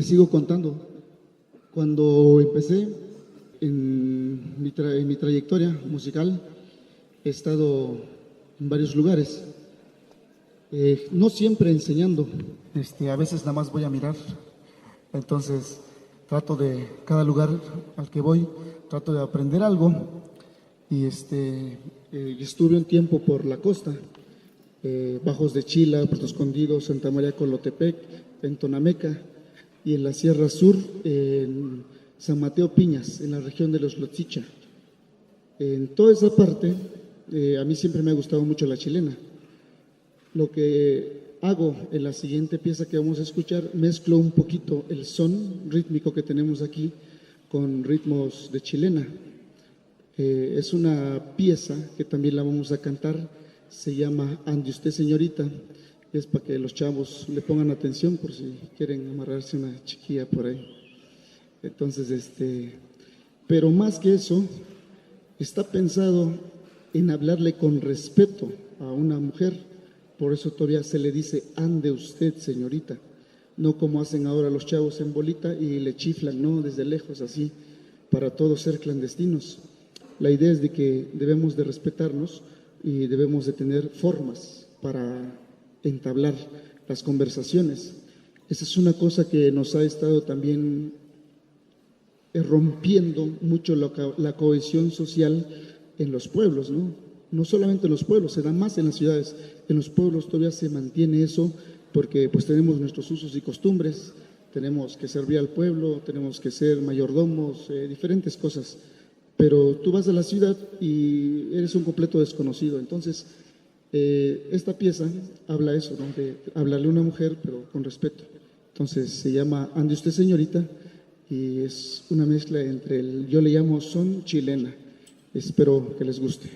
te sigo contando. Cuando empecé en mi trayectoria musical, he estado en varios lugares, no siempre enseñando, a veces nada más voy a mirar. Entonces trato de, cada lugar al que voy, trato de aprender algo. Y estuve un tiempo por la costa, Bajos de Chila, Puerto Escondido, Santa María Colotepec, en Tonameca, y en la Sierra Sur, en San Mateo Piñas, en la región de los Lotzicha. En toda esa parte, a mí siempre me ha gustado mucho la chilena. Lo que hago en la siguiente pieza que vamos a escuchar, mezclo un poquito el son rítmico que tenemos aquí con ritmos de chilena. Es una pieza que también la vamos a cantar, se llama Ande Usted Señorita, es para que los chavos le pongan atención por si quieren amarrarse una chiquilla por ahí. Entonces, pero más que eso, está pensado en hablarle con respeto a una mujer, por eso todavía se le dice Ande Usted Señorita, no como hacen ahora los chavos en bolita y le chiflan, no, desde lejos así, para todos ser clandestinos. La idea es de que debemos de respetarnos y debemos de tener formas para entablar las conversaciones. Esa es una cosa que nos ha estado también rompiendo mucho la cohesión social en los pueblos, ¿no? No solamente en los pueblos, se da más en las ciudades. En los pueblos todavía se mantiene eso porque pues tenemos nuestros usos y costumbres, tenemos que servir al pueblo, tenemos que ser mayordomos, diferentes cosas. Pero tú vas a la ciudad y eres un completo desconocido. Entonces, esta pieza habla eso, ¿no? De hablarle a una mujer, pero con respeto. Entonces, se llama Ande Usted Señorita y es una mezcla entre yo le llamo son chilena. Espero que les guste.